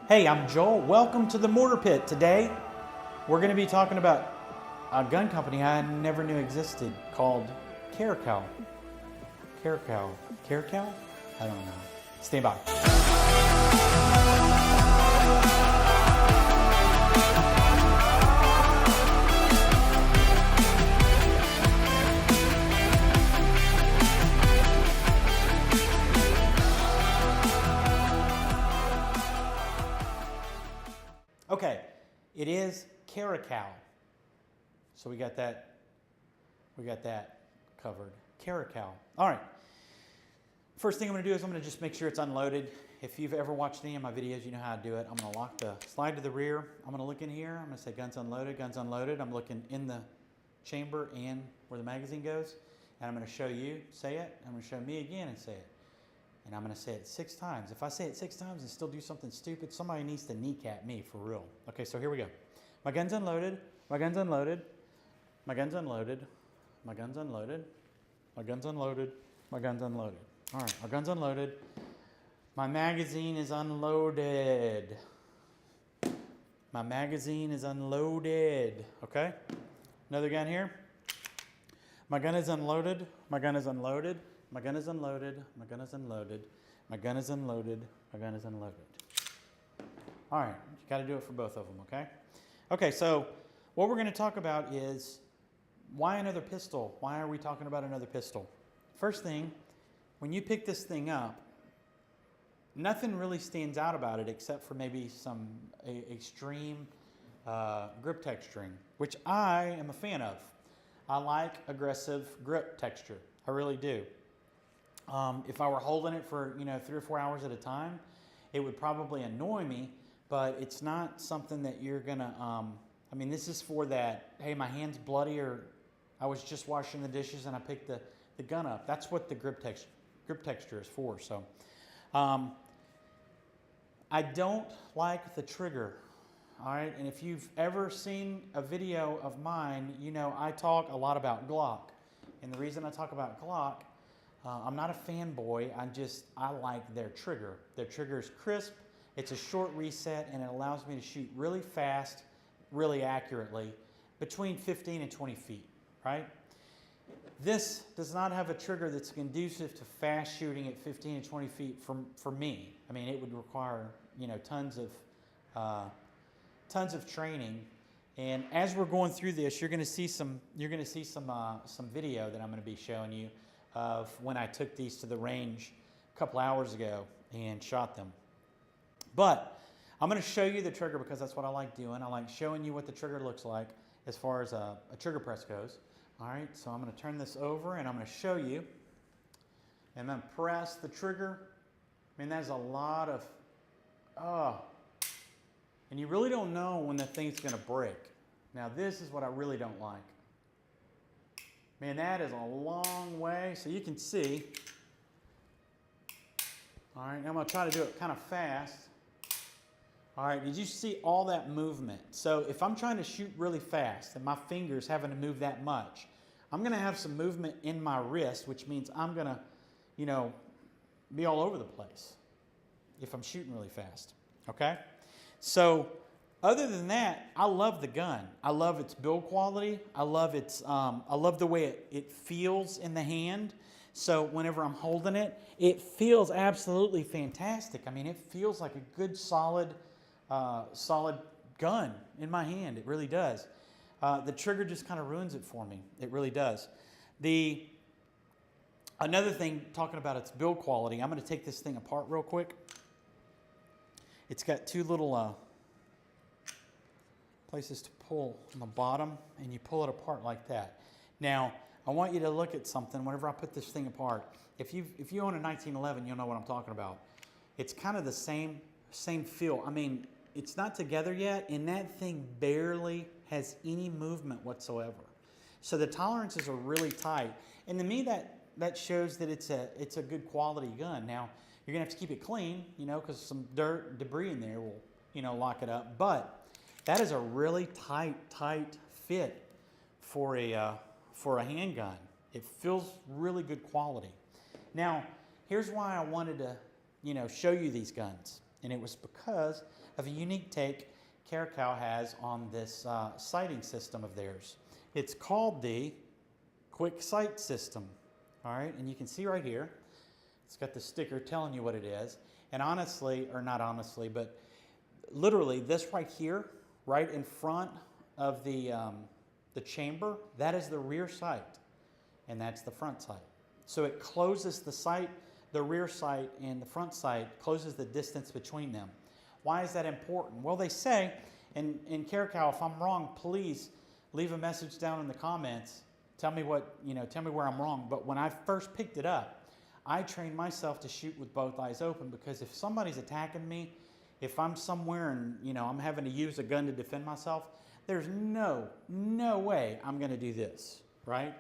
Hey, I'm Joel. Welcome to the Mortar Pit. Today, we're going to be talking about a gun company I never knew existed called Caracal. Caracal? Caracal? I don't know. Stay by. Okay, it is Caracal. So we got that covered. Caracal. All right. First thing I'm going to do is I'm going to just make sure it's unloaded. If you've ever watched any of my videos, you know how to do it. I'm going to lock the slide to the rear. I'm going to look in here. I'm going to say guns unloaded, guns unloaded. I'm looking in the chamber and where the magazine goes. And I'm going to show you, say it. I'm going to show me again and say it. And I'm going to say it 6 times. If I say it 6 times and still do something stupid, somebody needs to kneecap me for real. Okay, so here we go. My gun's unloaded. My gun's unloaded. My gun's unloaded. My gun's unloaded. My gun's unloaded. My gun's unloaded. All right, my gun's unloaded. My magazine is unloaded. My magazine is unloaded. Okay? Another gun here. My gun is unloaded. My gun is unloaded. My gun is unloaded. My gun is unloaded. My gun is unloaded. My gun is unloaded. All right, you got to do it for both of them, okay? Okay, so what we're going to talk about is why another pistol? Why are we talking about another pistol? First thing, when you pick this thing up, nothing really stands out about it except for maybe some extreme grip texturing, which I am a fan of. I like aggressive grip texture. I really do. If I were holding it for 3 or 4 hours at a time, it would probably annoy me, but it's not something that you're gonna, I mean, this is for that, hey, my hand's bloody, or I was just washing the dishes and I picked the gun up. That's what the grip texture is for. So I don't like the trigger, all right? And if you've ever seen a video of mine, you know I talk a lot about Glock. And the reason I talk about Glock, I'm not a fanboy, I like their trigger. Their trigger is crisp, it's a short reset, and it allows me to shoot really fast, really accurately, between 15 and 20 feet, right? This does not have a trigger that's conducive to fast shooting at 15 and 20 feet for me. I mean, it would require, tons of training. And as we're going through this, you're going to see some video that I'm going to be showing you of when I took these to the range a couple hours ago and shot them. But I'm going to show you the trigger because that's what I like doing. I like showing you what the trigger looks like as far as a trigger press goes. All right, so I'm going to turn this over and I'm going to show you. And then press the trigger. I mean, there's a lot of, and you really don't know when the thing's going to break. Now, this is what I really don't like. Man, that is a long way. So you can see. All right, I'm going to try to do it kind of fast. All right, did you see all that movement? So if I'm trying to shoot really fast and my fingers having to move that much, I'm going to have some movement in my wrist, which means I'm going to, be all over the place if I'm shooting really fast, okay? So other than that, I love the gun. I love its build quality. I love the way it feels in the hand. So whenever I'm holding it, it feels absolutely fantastic. I mean, it feels like a good, solid gun in my hand. It really does. The trigger just kind of ruins it for me. It really does. Another thing, talking about its build quality, I'm going to take this thing apart real quick. It's got 2 little places to pull on the bottom, and you pull it apart like that. Now, I want you to look at something whenever I put this thing apart. If you own a 1911, you'll know what I'm talking about. It's kind of the same feel. I mean, it's not together yet, and that thing barely has any movement whatsoever. So the tolerances are really tight, and to me that shows that it's a good quality gun. Now, you're gonna have to keep it clean, because some dirt, debris in there will, lock it up. But that is a really tight fit for a handgun. It feels really good quality. Now, here's why I wanted to, show you these guns. And it was because of a unique take Caracal has on this sighting system of theirs. It's called the Quick Sight System. All right, and you can see right here, it's got the sticker telling you what it is. And honestly, or not honestly, but literally this right here, right in front of the chamber, that is the rear sight, and that's the front sight. So it closes the sight, the rear sight and the front sight, closes the distance between them. Why is that important? Well, they say, and Caracal, if I'm wrong, please leave a message down in the comments. Tell me tell me where I'm wrong. But when I first picked it up, I trained myself to shoot with both eyes open, because if somebody's attacking me, if I'm somewhere and I'm having to use a gun to defend myself, there's no way I'm going to do this, right?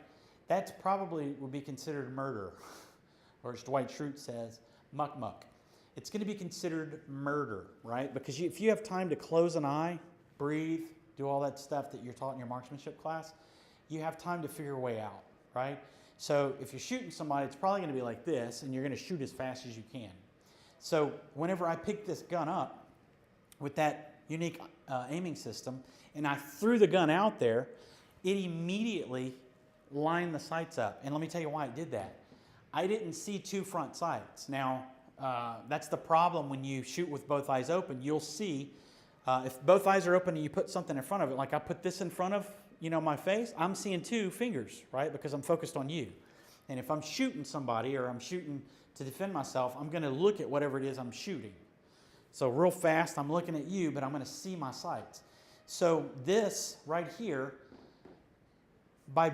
That's probably would be considered murder, or as Dwight Schrute says, muck. It's going to be considered murder, right? Because if you have time to close an eye, breathe, do all that stuff that you're taught in your marksmanship class, you have time to figure your way out, right? So if you're shooting somebody, it's probably going to be like this, and you're going to shoot as fast as you can. So whenever I picked this gun up with that unique aiming system, and I threw the gun out there, it immediately lined the sights up. And let me tell you why it did that. I didn't see two front sights. Now, that's the problem when you shoot with both eyes open. You'll see, if both eyes are open and you put something in front of it, like I put this in front of my face, I'm seeing two fingers, right? Because I'm focused on you. And if I'm shooting somebody or I'm shooting to defend myself, I'm going to look at whatever it is I'm shooting. So real fast, I'm looking at you, but I'm going to see my sights. So this right here, by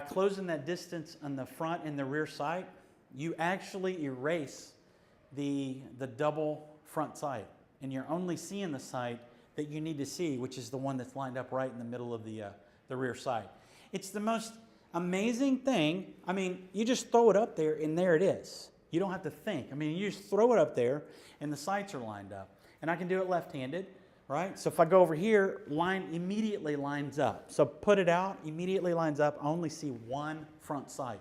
closing that distance on the front and the rear sight, you actually erase the double front sight, and you're only seeing the sight that you need to see, which is the one that's lined up right in the middle of the rear sight. It's the most amazing thing. I mean, you just throw it up there, and there it is. You don't have to think. I mean, you just throw it up there, and the sights are lined up. And I can do it left-handed, right? So if I go over here, line immediately lines up. So put it out, immediately lines up. I only see one front sight,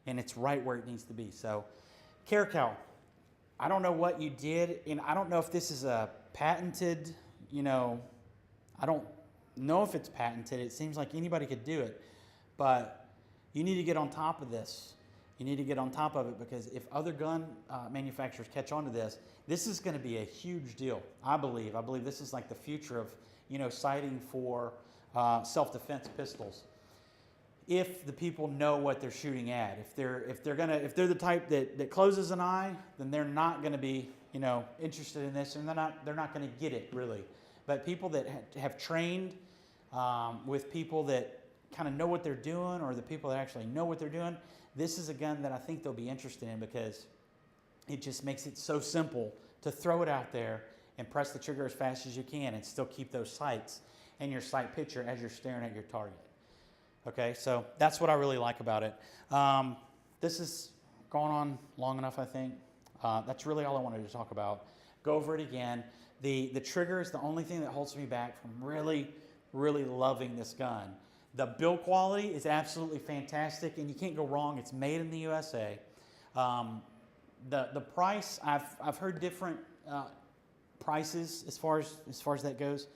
and it's right where it needs to be. So, Caracal, I don't know what you did, and I don't know if this is a patented, I don't know if it's patented. It seems like anybody could do it, but you need to get on top of this. You need to get on top of it, because if other gun manufacturers catch on to this, this is going to be a huge deal, I believe. I believe this is like the future of, sighting for self-defense pistols. If the people know what they're shooting at, if they're the type that closes an eye, then they're not going to be, interested in this, and they're not going to get it really. But people that have trained with people that kind of know what they're doing, or the people that actually know what they're doing, this is a gun that I think they'll be interested in, because it just makes it so simple to throw it out there and press the trigger as fast as you can and still keep those sights and your sight picture as you're staring at your target. Okay, so that's what I really like about it. This is going on long enough, I think. That's really all I wanted to talk about. Go over it again. The trigger is the only thing that holds me back from really, really loving this gun. The build quality is absolutely fantastic, and you can't go wrong. It's made in the USA. The price, I've heard different prices as far as that goes.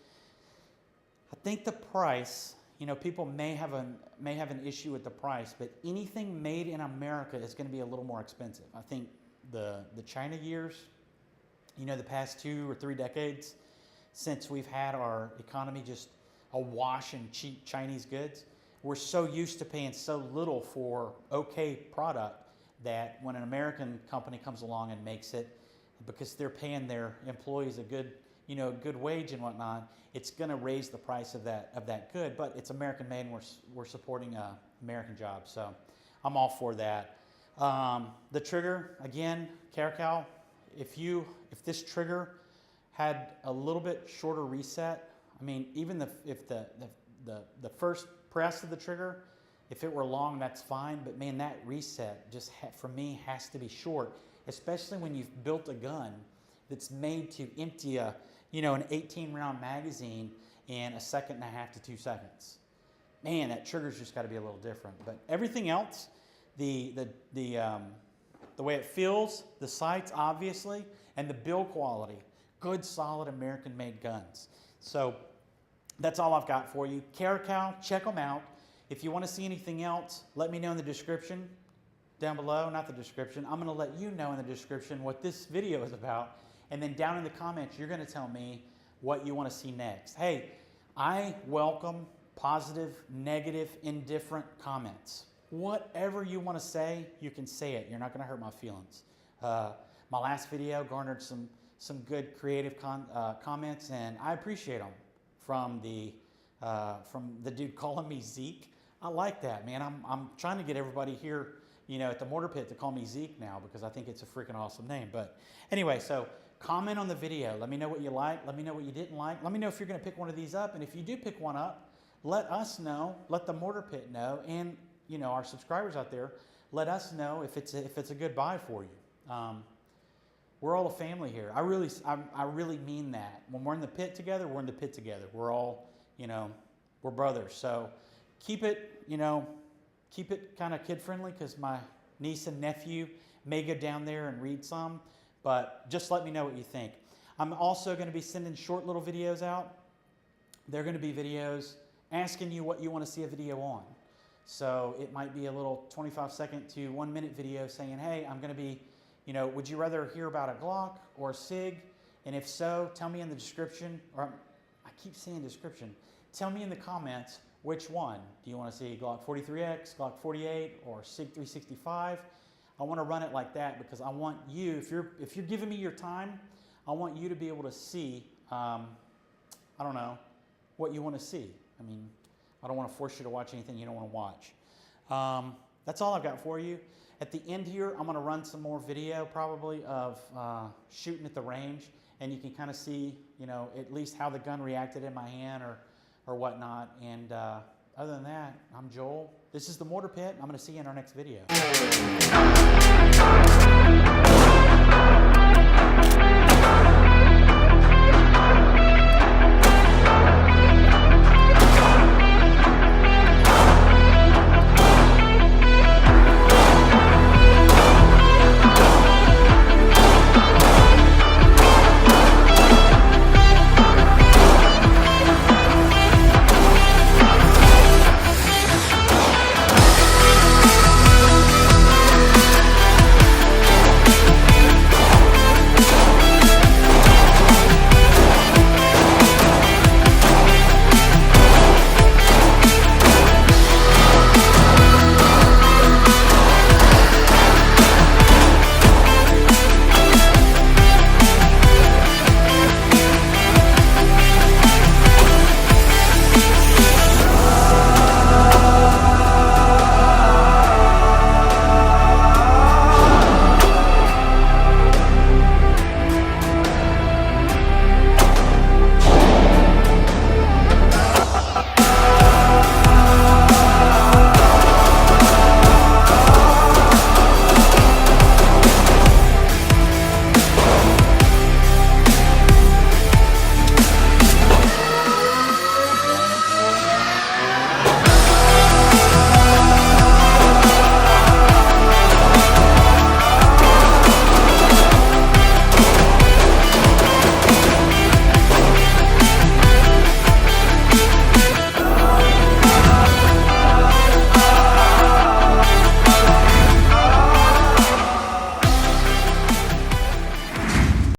I think the price, people may have an issue with the price, but anything made in America is going to be a little more expensive. I think the China years, the past 2 or 3 decades, since we've had our economy just awash in cheap Chinese goods, we're so used to paying so little for okay product that when an American company comes along and makes it, because they're paying their employees a good wage and whatnot, it's going to raise the price of that good. But it's American made, and we're supporting American jobs, so I'm all for that. The trigger, again, Caracal, if this trigger had a little bit shorter reset, I mean, even if the first press of the trigger, if it were long, that's fine. But man, that reset just for me has to be short, especially when you've built a gun that's made to empty an 18-round magazine in 1.5 to 2 seconds. Man, that trigger's just got to be a little different. But everything else, the way it feels, the sights, obviously, and the build quality. Good, solid American-made guns. So that's all I've got for you. Caracal, check them out. If you want to see anything else, let me know in the description down below. Not the description. I'm going to let you know in the description what this video is about. And then down in the comments, you're going to tell me what you want to see next. Hey, I welcome positive, negative, indifferent comments. Whatever you want to say, you can say it. You're not going to hurt my feelings. My last video garnered some good creative comments, and I appreciate them from the dude calling me Zeke. I like that, man. I'm trying to get everybody here, you know, at the Mortar Pit to call me Zeke now because I think it's a freaking awesome name. But anyway, so comment on the video. Let me know what you liked. Let me know what you didn't like. Let me know if you're going to pick one of these up, and if you do pick one up, let us know. Let the Mortar Pit know, and you know, our subscribers out there, let us know if it's a good buy for you. We're all a family here. I really mean that. When we're in the pit together, we're in the pit together. We're all, you know, we're brothers. So keep it, you know, keep it kind of kid friendly because my niece and nephew may go down there and read some, but just let me know what you think. I'm also going to be sending short little videos out. They're going to be videos asking you what you want to see a video on. So it might be a little 25-second to 1 minute video saying, hey, I'm going to be, you know, would you rather hear about a Glock or a SIG? And if so, tell me in the description, or I keep saying description, tell me in the comments which one. Do you want to see Glock 43X, Glock 48, or SIG 365? I want to run it like that because I want you, if you're giving me your time, I want you to be able to see, I don't know, what you want to see. I mean, I don't want to force you to watch anything you don't want to watch. That's all I've got for you. At the end here, I'm going to run some more video probably of shooting at the range, and you can kind of see, you know, at least how the gun reacted in my hand or whatnot. And other than that, I'm Joel. This is the Mortar Pit. I'm going to see you in our next video.